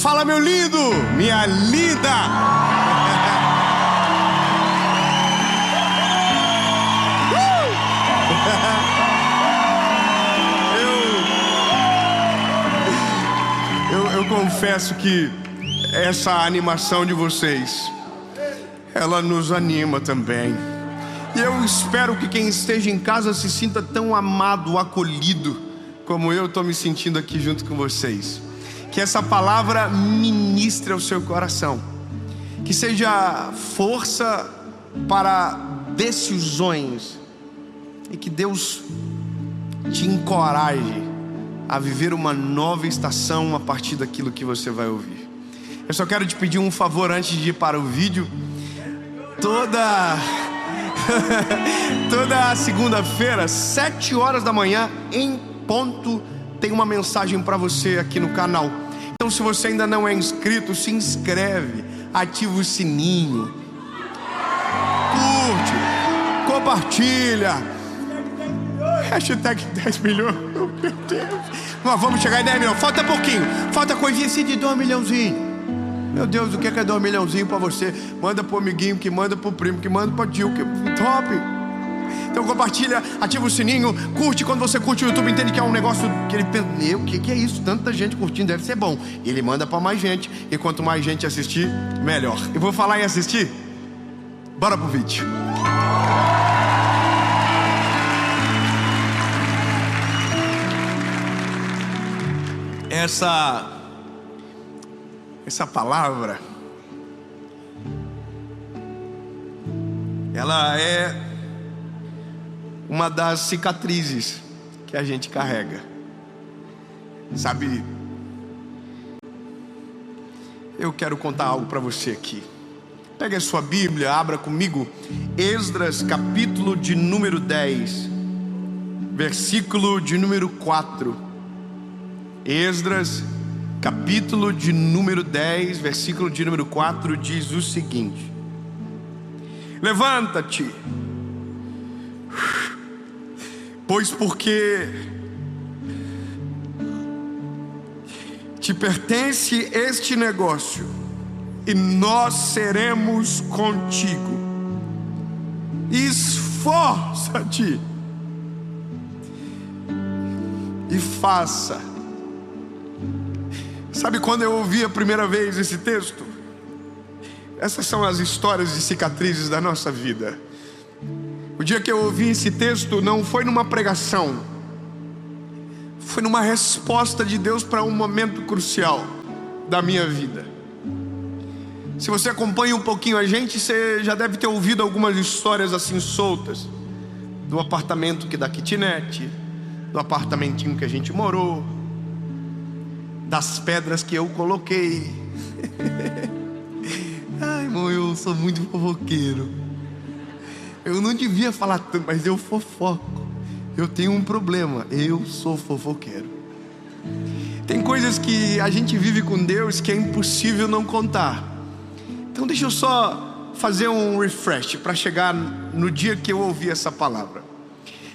Fala, meu lindo, minha linda. Eu confesso que essa animação de vocês, ela nos anima também. E eu espero que quem esteja em casa se sinta tão amado, acolhido, como eu estou me sentindo aqui junto com vocês. Que essa palavra ministre ao seu coração, que seja força para decisões, e que Deus te encoraje a viver uma nova estação a partir daquilo que você vai ouvir. Eu só quero te pedir um favor antes de ir para o vídeo. Toda segunda-feira, 7 horas da manhã, em ponto, tem uma mensagem para você aqui no canal. Então, se você ainda não é inscrito, se inscreve, ativa o sininho, curte, compartilha. Hashtag 10 milhões, meu Deus. Mas vamos chegar em 10 milhões, falta pouquinho, falta coisinha assim de 2 milhãozinho. Meu Deus, o que é 2 milhãozinho pra você? Manda pro amiguinho, que manda pro primo, que manda pro tio, que top. Então compartilha, ativa o sininho, curte. Quando você curte, o YouTube entende que é um negócio que ele pensa, o que é isso? Tanta gente curtindo, deve ser bom. E ele manda pra mais gente, e quanto mais gente assistir, melhor. E vou falar em assistir? Bora pro vídeo. Essa palavra, ela é uma das cicatrizes que a gente carrega. Sabe, eu quero contar algo para você aqui. Pega a sua Bíblia, abra comigo Esdras, capítulo de número 10, versículo de número 4. Esdras, capítulo de número 10, versículo de número 4, diz o seguinte: levanta-te, pois porque te pertence este negócio, e nós seremos contigo. Esforça-te e faça. Sabe quando eu ouvi a primeira vez esse texto? Essas são as histórias de cicatrizes da nossa vida. O dia que eu ouvi esse texto não foi numa pregação, foi numa resposta de Deus para um momento crucial da minha vida. Se você acompanha um pouquinho a gente, você já deve ter ouvido algumas histórias assim soltas, do apartamento que dá kitnet, do apartamentinho que a gente morou, das pedras que eu coloquei. Ai, irmão, eu sou muito fofoqueiro. Eu não devia falar tanto, mas eu fofoco. Eu tenho um problema, eu sou fofoqueiro. Tem coisas que a gente vive com Deus que é impossível não contar. Então deixa eu só fazer um refresh para chegar no dia que eu ouvi essa palavra.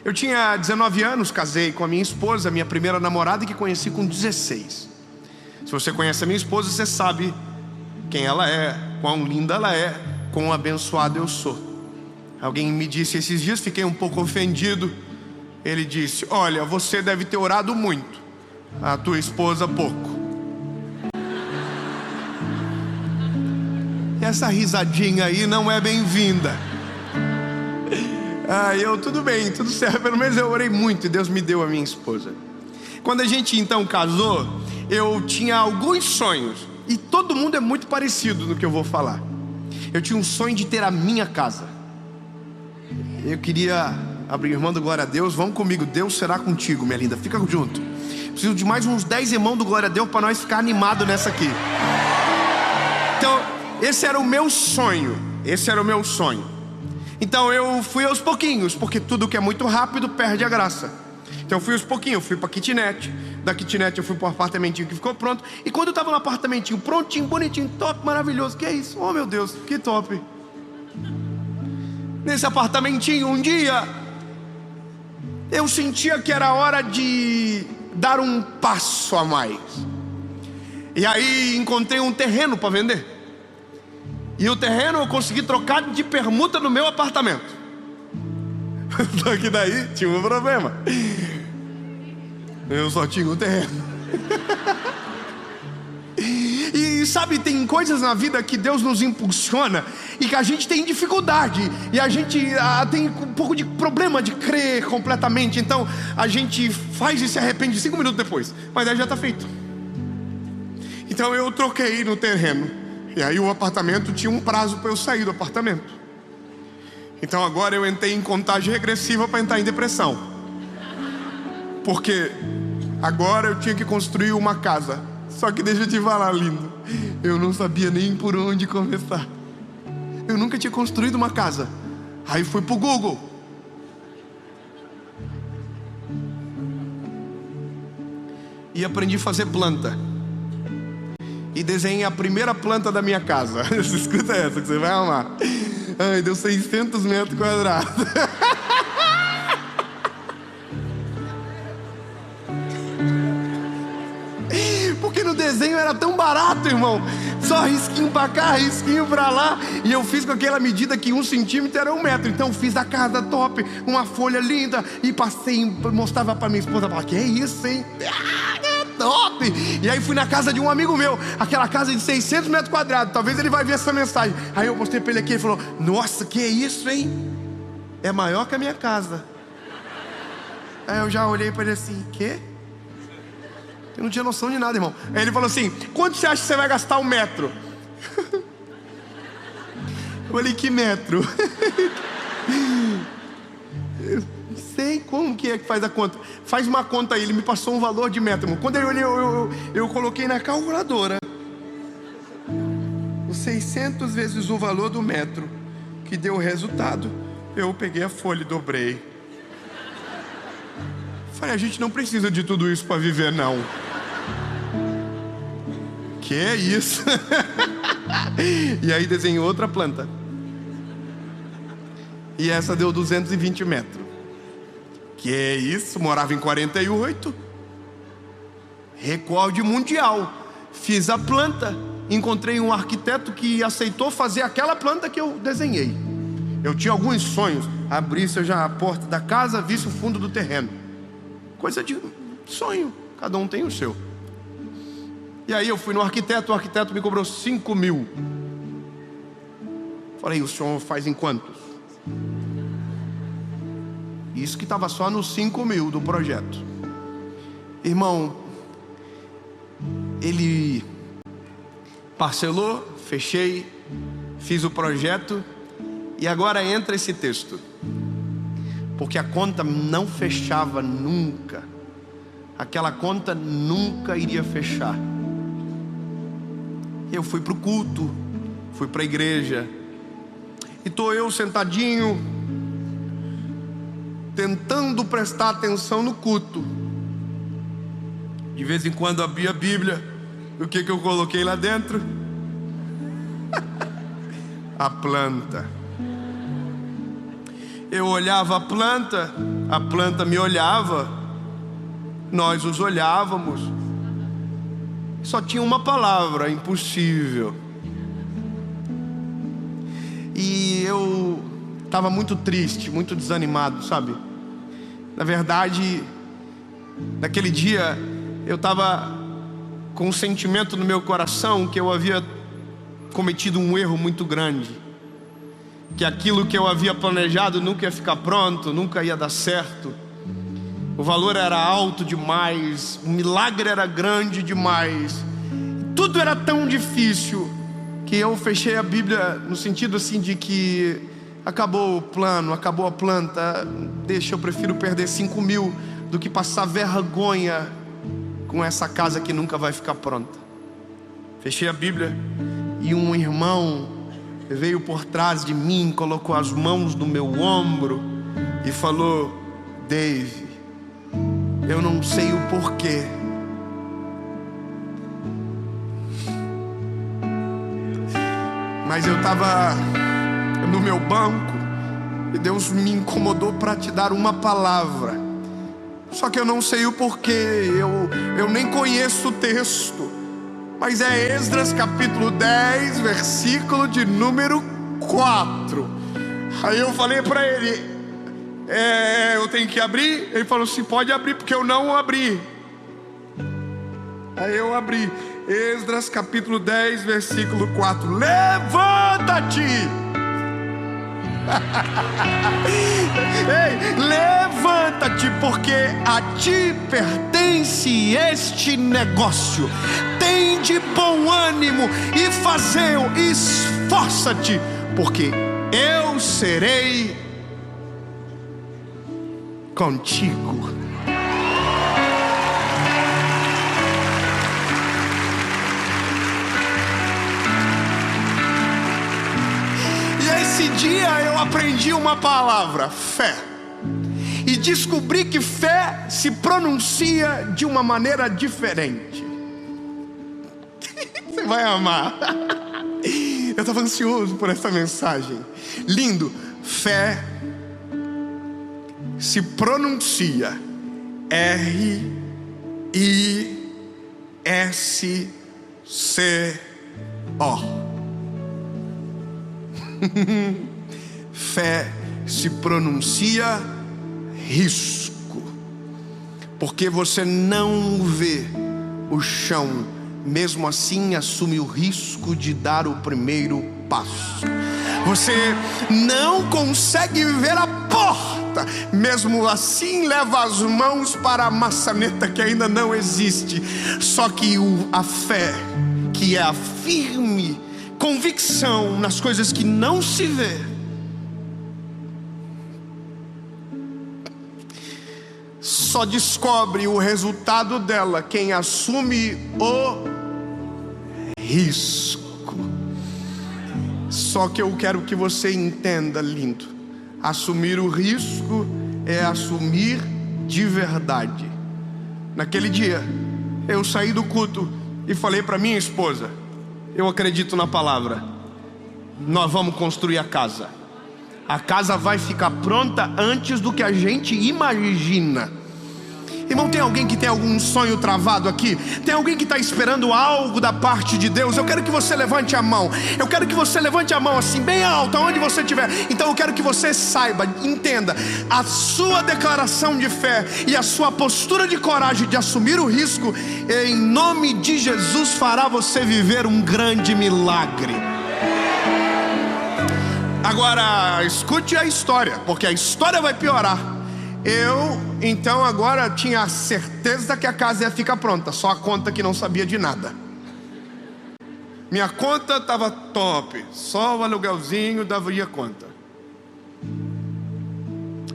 Eu tinha 19 anos, casei com a minha esposa, minha primeira namorada, que conheci com 16. Se você conhece a minha esposa, você sabe quem ela é, quão linda ela é, quão abençoado eu sou. Alguém me disse esses dias, fiquei um pouco ofendido. Ele disse: olha, você deve ter orado muito, a tua esposa pouco. E essa risadinha aí não é bem-vinda. Tudo bem, tudo certo, pelo menos eu orei muito e Deus me deu a minha esposa. Quando a gente então casou, eu tinha alguns sonhos, e todo mundo é muito parecido no que eu vou falar. Eu tinha um sonho de ter a minha casa. Eu queria abrir, irmão do Glória a Deus, vamos comigo, Deus será contigo, minha linda, fica junto. Preciso de mais uns 10 irmãos do Glória a Deus para nós ficar animados nessa aqui. Então, esse era o meu sonho. Então eu fui aos pouquinhos, porque tudo que é muito rápido perde a graça. Então eu fui aos pouquinhos, eu fui para a kitnet. Da kitnet eu fui para o apartamentinho que ficou pronto. E quando eu estava no apartamentinho prontinho, bonitinho, top, maravilhoso, que é isso? Oh meu Deus, que top. Nesse apartamentinho, um dia eu sentia que era hora de dar um passo a mais. E aí encontrei um terreno para vender. E o terreno eu consegui trocar de permuta no meu apartamento. Só que daí tinha um problema. Eu só tinha um terreno. E sabe, tem coisas na vida que Deus nos impulsiona e que a gente tem dificuldade, e a gente tem um pouco de problema de crer completamente. Então a gente faz e se arrepende 5 minutos depois, mas aí já está feito. Então eu troquei no terreno, e aí o apartamento tinha um prazo para eu sair do apartamento. Então agora eu entrei em contagem regressiva para entrar em depressão, porque agora eu tinha que construir uma casa. Só que deixa eu te falar, lindo, eu não sabia nem por onde começar. Eu nunca tinha construído uma casa. Aí fui pro Google. E aprendi a fazer planta. E desenhei a primeira planta da minha casa. Escuta essa que você vai amar. Ai, deu 600 metros quadrados. Porque no desenho era tão barato, irmão. Só risquinho pra cá, risquinho pra lá. E eu fiz com aquela medida que 1 centímetro era 1 metro. Então fiz a casa top, uma folha linda. E passei, mostrava pra minha esposa. Falava, que é isso, hein? É top. E aí fui na casa de um amigo meu. Aquela casa de 600 metros quadrados. Talvez ele vai ver essa mensagem. Aí eu mostrei pra ele aqui. Ele falou, nossa, que é isso, hein? É maior que a minha casa. Aí eu já olhei pra ele assim, quê? Eu não tinha noção de nada, irmão. Aí ele falou assim, quanto você acha que você vai gastar 1 metro? Eu falei, que metro? Eu não sei como que é que faz a conta. Faz uma conta aí, ele me passou um valor de metro, irmão. Quando eu olhei, eu coloquei na calculadora os 600 vezes o valor do metro, que deu o resultado. Eu peguei a folha e dobrei. Falei, a gente não precisa de tudo isso para viver, não. Que é isso? E aí desenhei outra planta. E essa deu 220 metros. Que é isso? Morava em 48. Recorde mundial. Fiz a planta. Encontrei um arquiteto que aceitou fazer aquela planta que eu desenhei. Eu tinha alguns sonhos. Abrisse já a porta da casa, visse o fundo do terreno. Coisa de sonho. Cada um tem o seu. E aí eu fui no arquiteto, o arquiteto me cobrou 5 mil. Falei, o senhor faz em quantos? Isso que estava só nos 5 mil do projeto. Irmão, ele parcelou, fechei, fiz o projeto. E agora entra esse texto. Porque a conta não fechava nunca. Aquela conta nunca iria fechar. Eu fui para o culto, fui para a igreja, e estou eu sentadinho, tentando prestar atenção no culto. De vez em quando abri a Bíblia, o que eu coloquei lá dentro? A planta. Eu olhava a planta me olhava, nós os olhávamos. Só tinha uma palavra, impossível. E eu estava muito triste, muito desanimado, sabe? Na verdade, naquele dia eu estava com um sentimento no meu coração que eu havia cometido um erro muito grande, que aquilo que eu havia planejado nunca ia ficar pronto, nunca ia dar certo. O valor era alto demais, o milagre era grande demais, tudo era tão difícil que eu fechei a Bíblia no sentido assim de que acabou o plano, acabou a planta. Deixa, eu prefiro perder 5 mil do que passar vergonha com essa casa que nunca vai ficar pronta. Fechei a Bíblia e um irmão veio por trás de mim, colocou as mãos no meu ombro e falou: Dave, eu não sei o porquê, mas eu estava no meu banco e Deus me incomodou para te dar uma palavra. Só que eu não sei o porquê, eu nem conheço o texto, mas é Esdras capítulo 10, versículo de número 4. Aí eu falei para ele, eu tenho que abrir? Ele falou assim, pode abrir, porque eu não abri. Aí eu abri, Esdras capítulo 10, versículo 4. Levanta-te! Ei, levanta-te, porque a ti pertence este negócio. Tem de bom ânimo e fazei-o, esforça-te, porque eu serei contigo. Esse dia eu aprendi uma palavra, fé, e descobri que fé se pronuncia de uma maneira diferente. Você vai amar. Eu estava ansioso por essa mensagem. Lindo. Fé se pronuncia R-I-S-C-O. Fé se pronuncia risco, porque você não vê o chão, mesmo assim assume o risco de dar o primeiro passo. Você não consegue ver a porta, mesmo assim leva as mãos para a maçaneta que ainda não existe. Só que a fé, que é a firme convicção nas coisas que não se vê, só descobre o resultado dela quem assume o risco. Só que eu quero que você entenda, lindo, assumir o risco é assumir de verdade. Naquele dia eu saí do culto e falei para minha esposa, eu acredito na palavra, nós vamos construir a casa. A casa vai ficar pronta antes do que a gente imagina. Irmão, tem alguém que tem algum sonho travado aqui? Tem alguém que está esperando algo da parte de Deus? Eu quero que você levante a mão. Eu quero que você levante a mão assim, bem alta, onde você estiver. Então eu quero que você saiba, entenda, a sua declaração de fé e a sua postura de coragem de assumir o risco, em nome de Jesus, fará você viver um grande milagre. Agora, escute a história, porque a história vai piorar. Então agora tinha a certeza que a casa ia ficar pronta, só a conta que não sabia de nada. Minha conta estava top, só o aluguelzinho daria conta.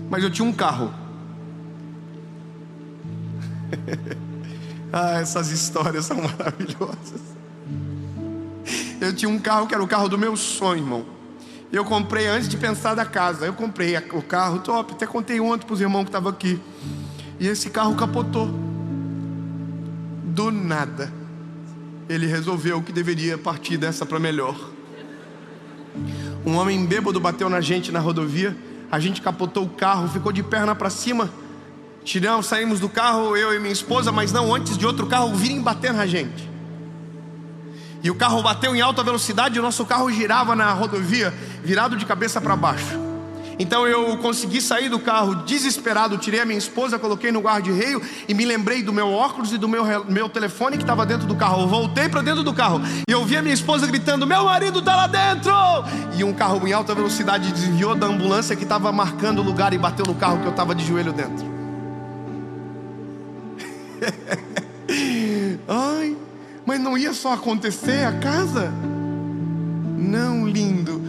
Mas eu tinha um carro. Essas histórias são maravilhosas. Eu tinha um carro que era o carro do meu sonho, irmão. Eu comprei antes de pensar da casa. Eu comprei o carro top. Até contei ontem para os irmãos que estavam aqui. E esse carro capotou. Do nada. Ele resolveu que deveria partir dessa para melhor. Um homem bêbado bateu na gente na rodovia. A gente capotou o carro, ficou de perna para cima. Saímos do carro, eu e minha esposa, mas não antes de outro carro virem bater na gente. E o carro bateu em alta velocidade e o nosso carro girava na rodovia, virado de cabeça para baixo. Então eu consegui sair do carro desesperado, tirei a minha esposa, coloquei no guarda-reio e me lembrei do meu óculos e do meu telefone que estava dentro do carro. Eu voltei para dentro do carro e eu vi a minha esposa gritando, meu marido está lá dentro! E um carro em alta velocidade desviou da ambulância que estava marcando o lugar e bateu no carro que eu estava de joelho dentro. Ai, mas não ia só acontecer a casa? Não, lindo.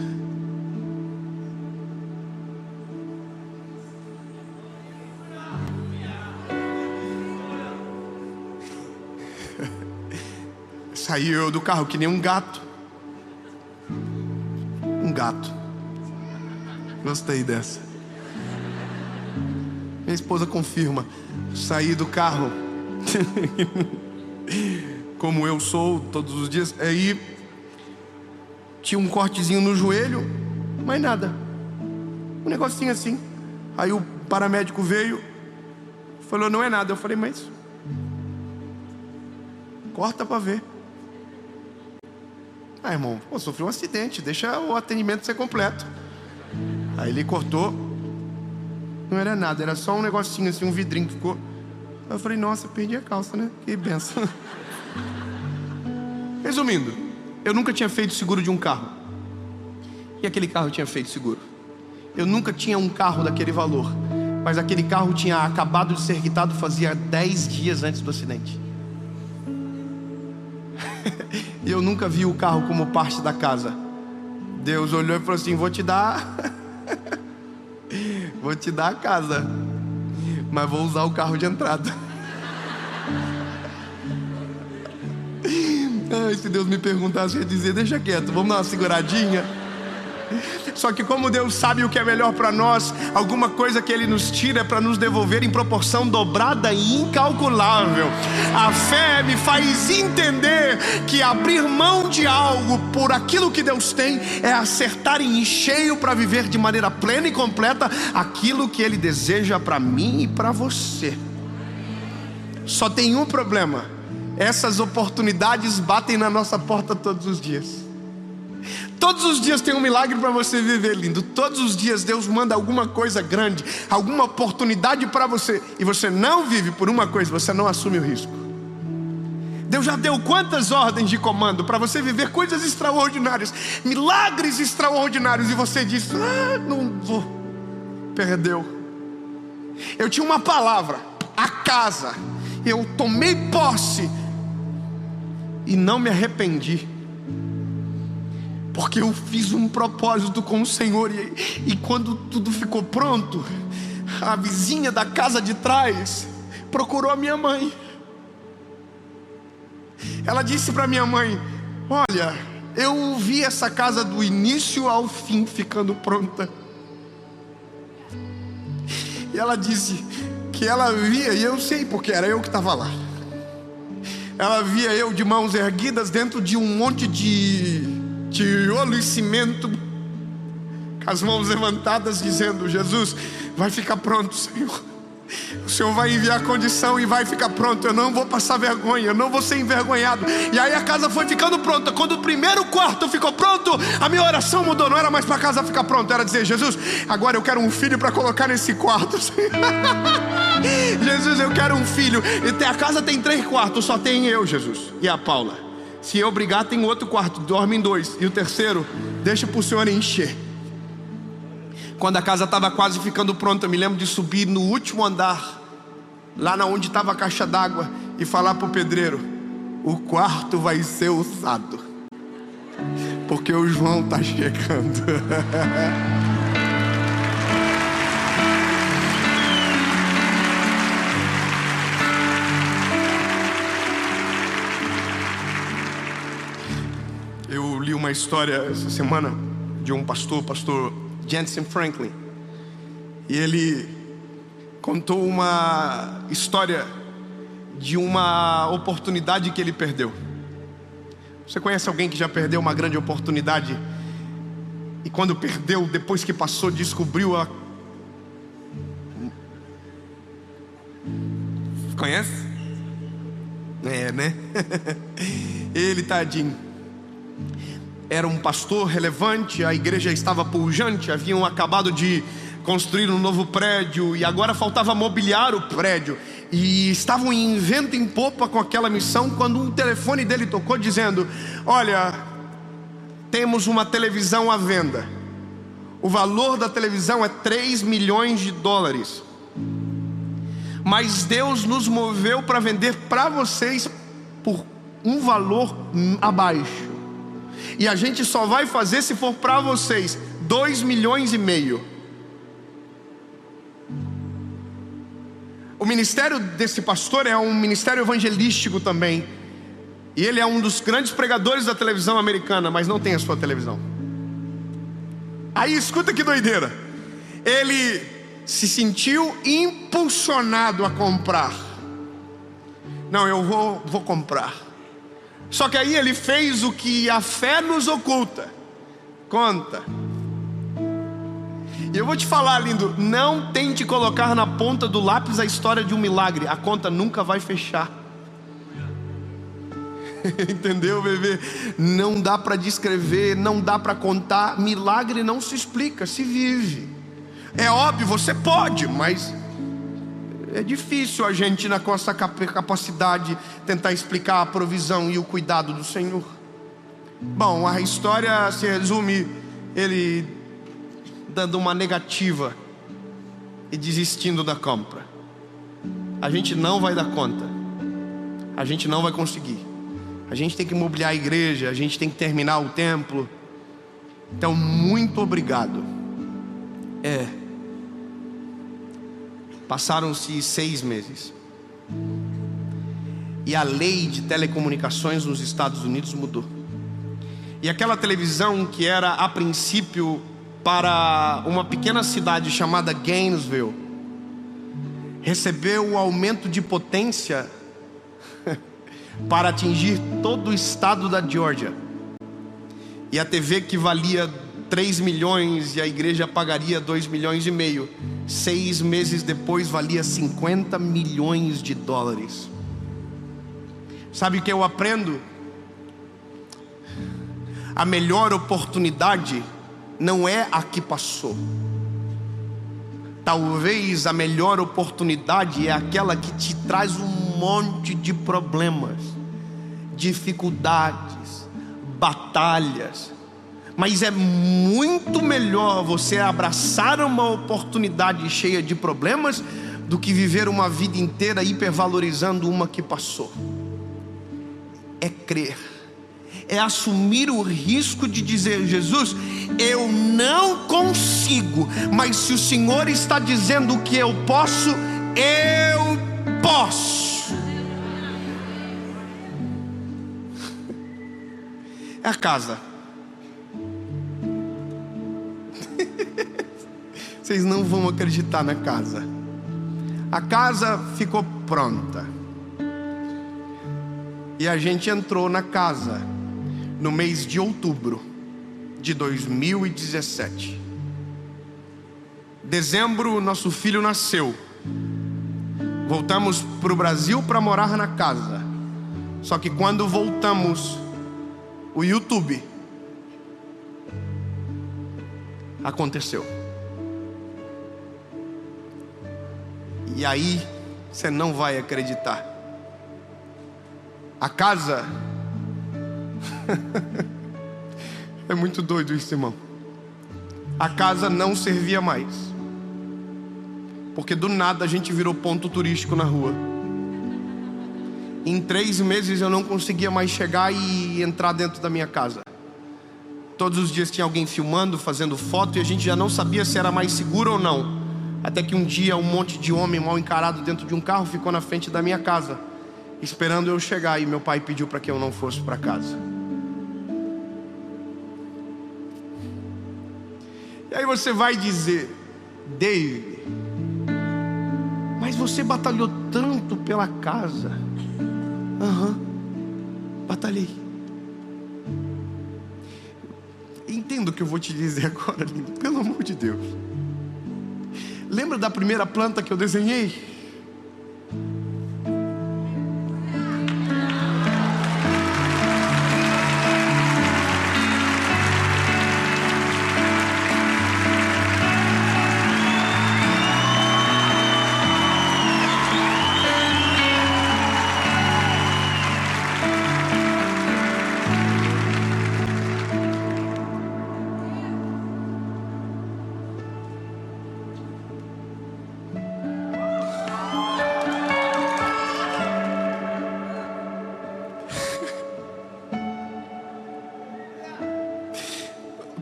Saí eu do carro que nem um gato. Um gato. Gostei dessa. Minha esposa confirma. Saí do carro como eu sou todos os dias. Aí tinha um cortezinho no joelho, mas nada, um negocinho assim. Aí o paramédico veio, falou, não é nada. Eu falei, mas corta pra ver. Ah, irmão, sofri um acidente, deixa o atendimento ser completo. Aí ele cortou. Não era nada, era só um negocinho assim, um vidrinho que ficou. Aí eu falei, nossa, perdi a calça, né? Que benção. Resumindo, eu nunca tinha feito seguro de um carro. E aquele carro tinha feito seguro. Eu nunca tinha um carro daquele valor, mas aquele carro tinha acabado de ser quitado fazia 10 dias antes do acidente. E eu nunca vi o carro como parte da casa. Deus olhou e falou assim, vou te dar a casa, mas vou usar o carro de entrada. Ai, se Deus me perguntasse, eu ia dizer, deixa quieto, vamos dar uma seguradinha. Só que como Deus sabe o que é melhor para nós, alguma coisa que Ele nos tira é para nos devolver em proporção dobrada e incalculável. A fé me faz entender que abrir mão de algo por aquilo que Deus tem é acertar em cheio para viver de maneira plena e completa aquilo que Ele deseja para mim e para você. Só tem um problema: essas oportunidades batem na nossa porta todos os dias. Todos os dias tem um milagre para você viver, lindo. Todos os dias Deus manda alguma coisa grande, alguma oportunidade para você, e você não vive por uma coisa, você não assume o risco. Deus já deu quantas ordens de comando para você viver coisas extraordinárias, milagres extraordinários, e você diz, não vou. Perdeu. Eu tinha uma palavra, a casa, eu tomei posse e não me arrependi, porque eu fiz um propósito com o Senhor. E quando tudo ficou pronto, a vizinha da casa de trás procurou a minha mãe. Ela disse para minha mãe, olha, eu vi essa casa do início ao fim ficando pronta. E ela disse que ela via, e eu sei porque era eu que estava lá, ela via eu de mãos erguidas dentro de um monte de tijolo e cimento, com as mãos levantadas, dizendo, Jesus, vai ficar pronto, Senhor. O Senhor vai enviar condição e vai ficar pronto. Eu não vou passar vergonha, eu não vou ser envergonhado. E aí a casa foi ficando pronta. Quando o primeiro quarto ficou pronto, a minha oração mudou. Não era mais para a casa ficar pronta, era dizer, Jesus, agora eu quero um filho para colocar nesse quarto. Jesus, eu quero um filho. E a casa tem 3 quartos, só tem eu, Jesus, e a Paula. Se eu brigar, tem outro quarto, dorme em 2. E o terceiro, deixa para o Senhor encher. Quando a casa estava quase ficando pronta, eu me lembro de subir no último andar, lá onde estava a caixa d'água, e falar para o pedreiro, o quarto vai ser usado, porque o João está chegando. Eu li uma história essa semana de um pastor Jentezen Franklin, e ele contou uma história de uma oportunidade que ele perdeu. Você conhece alguém que já perdeu uma grande oportunidade e quando perdeu, depois que passou, descobriu a... Conhece? É, né? Ele, tadinho, era um pastor relevante, a igreja estava pujante, haviam acabado de construir um novo prédio e agora faltava mobiliar o prédio, e estavam em vento em popa com aquela missão, quando um telefone dele tocou dizendo, olha, temos uma televisão à venda, o valor da televisão é 3 milhões de dólares, mas Deus nos moveu para vender para vocês por um valor abaixo. E a gente só vai fazer se for para vocês 2 milhões e meio. O ministério desse pastor é um ministério evangelístico também. E ele é um dos grandes pregadores da televisão americana, mas não tem a sua televisão. Aí escuta que doideira. Ele se sentiu impulsionado a comprar. Não, eu vou comprar. Só que aí ele fez o que a fé nos oculta: conta. E eu vou te falar, lindo, não tente colocar na ponta do lápis a história de um milagre. A conta nunca vai fechar. Entendeu, bebê? Não dá para descrever, não dá para contar. Milagre não se explica, se vive. É óbvio, você pode, mas é difícil a gente, na nossa capacidade, tentar explicar a provisão e o cuidado do Senhor. Bom, a história se resume ele dando uma negativa e desistindo da compra. A gente não vai dar conta, a gente não vai conseguir, a gente tem que mobiliar a igreja, a gente tem que terminar o templo. Então, muito obrigado. Passaram-se 6 meses e a lei de telecomunicações nos Estados Unidos mudou. E aquela televisão que era a princípio para uma pequena cidade chamada Gainesville recebeu o aumento de potência para atingir todo o estado da Geórgia. E a TV, que valia 3 milhões e a igreja pagaria 2,5 milhões, 6 meses depois valia 50 milhões de dólares. Sabe o que eu aprendo? A melhor oportunidade não é a que passou. Talvez a melhor oportunidade é aquela que te traz um monte de problemas, dificuldades, batalhas. Mas é muito melhor você abraçar uma oportunidade cheia de problemas do que viver uma vida inteira hipervalorizando uma que passou. É crer, é assumir o risco de dizer: Jesus, eu não consigo, mas se o Senhor está dizendo que eu posso, eu posso. É a casa. Vocês não vão acreditar na casa. A casa ficou pronta e a gente entrou na casa no mês de outubro de 2017. Dezembro, nosso filho nasceu. Voltamos para o Brasil para morar na casa. Só que quando voltamos, o YouTube aconteceu. E aí você não vai acreditar. A casa é muito doido isso, irmão. A casa não servia mais, porque do nada a gente virou ponto turístico na rua. Em 3 meses eu não conseguia mais chegar e entrar dentro da minha casa. Todos os dias tinha alguém filmando, fazendo foto, e a gente já não sabia se era mais seguro ou não. Até que um dia um monte de homem mal encarado dentro de um carro ficou na frente da minha casa, esperando eu chegar, e meu pai pediu para que eu não fosse para casa. E aí você vai dizer: David, mas você batalhou tanto pela casa. Batalhei. Entenda o que eu vou te dizer agora, lindo, pelo amor de Deus. Lembra da primeira planta que eu desenhei?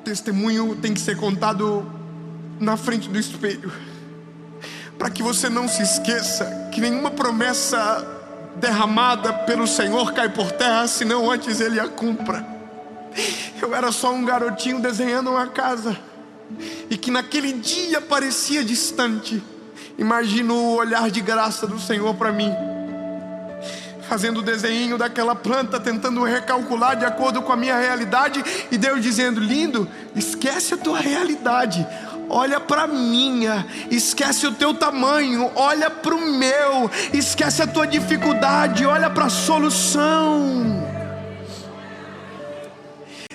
Testemunho tem que ser contado na frente do espelho, para que você não se esqueça que nenhuma promessa derramada pelo Senhor cai por terra, senão antes Ele a cumpra. Eu era só um garotinho desenhando uma casa, e que naquele dia parecia distante. Imagino o olhar de graça do Senhor para mim, fazendo o desenho daquela planta, tentando recalcular de acordo com a minha realidade, e Deus dizendo: lindo, esquece a tua realidade, olha para a minha. Esquece o teu tamanho, olha para o meu. Esquece a tua dificuldade, olha para a solução.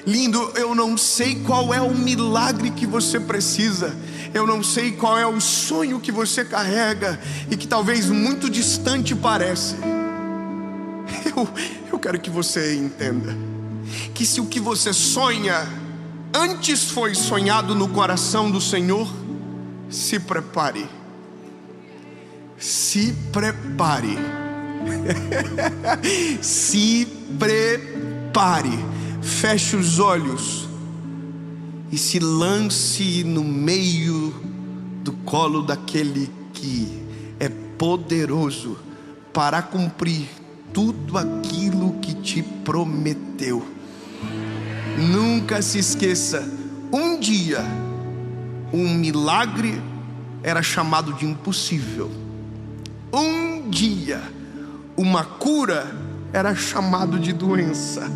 Lindo, eu não sei qual é o milagre que você precisa, eu não sei qual é o sonho que você carrega e que talvez muito distante parece. Eu quero que você entenda que se o que você sonha antes foi sonhado no coração do Senhor, se prepare. Se prepare. Se prepare. Feche os olhos e se lance no meio do colo daquele que é poderoso para cumprir tudo aquilo que te prometeu. Nunca se esqueça, um dia um milagre era chamado de impossível. Um dia uma cura era chamado de doença.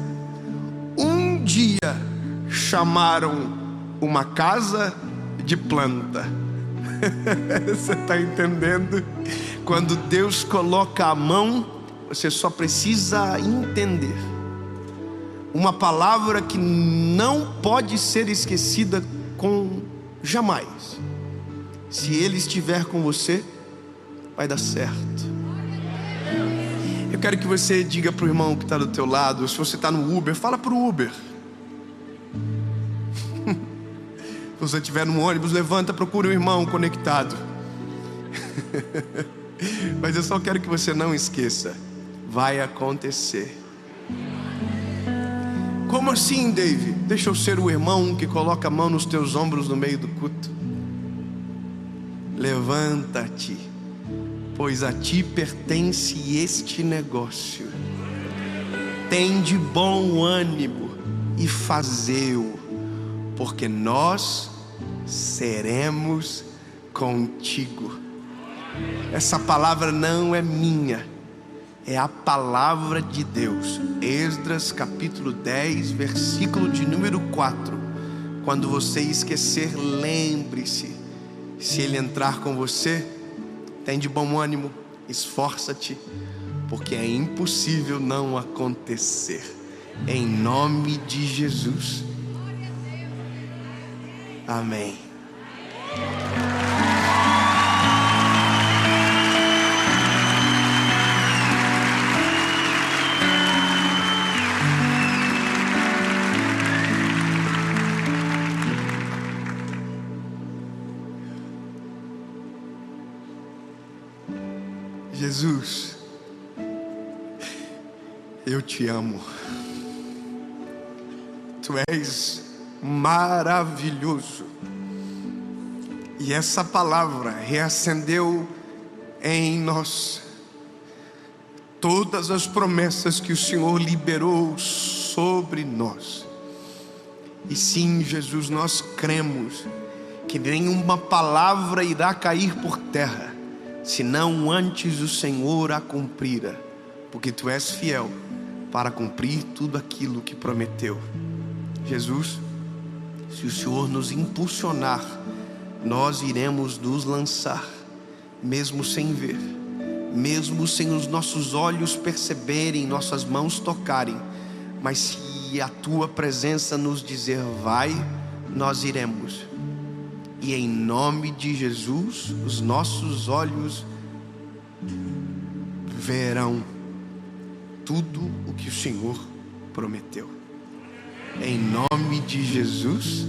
Um dia chamaram uma casa de planta. Você está entendendo? Quando Deus coloca a mão, você só precisa entender uma palavra que não pode ser esquecida jamais. Se Ele estiver com você, vai dar certo. Eu quero que você diga para o irmão que está do teu lado. Se você está no Uber, fala para o Uber. Se você estiver no ônibus, levanta, procura um irmão conectado. Mas eu só quero que você não esqueça, vai acontecer. Como assim, David? Deixa eu ser o irmão que coloca a mão nos teus ombros no meio do culto. Levanta-te, pois a ti pertence este negócio. Tem de bom ânimo e fazei-o, porque nós seremos contigo. Essa palavra não é minha, é a palavra de Deus. Esdras capítulo 10, versículo de número 4. Quando você esquecer, lembre-se: se Ele entrar com você, tem de bom ânimo, esforça-te, porque é impossível não acontecer. Em nome de Jesus. Amém. Jesus, eu te amo. Tu és maravilhoso. E essa palavra reacendeu em nós todas as promessas que o Senhor liberou sobre nós. E sim, Jesus, nós cremos que nenhuma palavra irá cair por terra, senão antes o Senhor a cumprirá, porque Tu és fiel para cumprir tudo aquilo que prometeu. Jesus, se o Senhor nos impulsionar, nós iremos nos lançar, mesmo sem ver, mesmo sem os nossos olhos perceberem, nossas mãos tocarem, mas se a Tua presença nos dizer vai, nós iremos. E em nome de Jesus, os nossos olhos verão tudo o que o Senhor prometeu. Em nome de Jesus.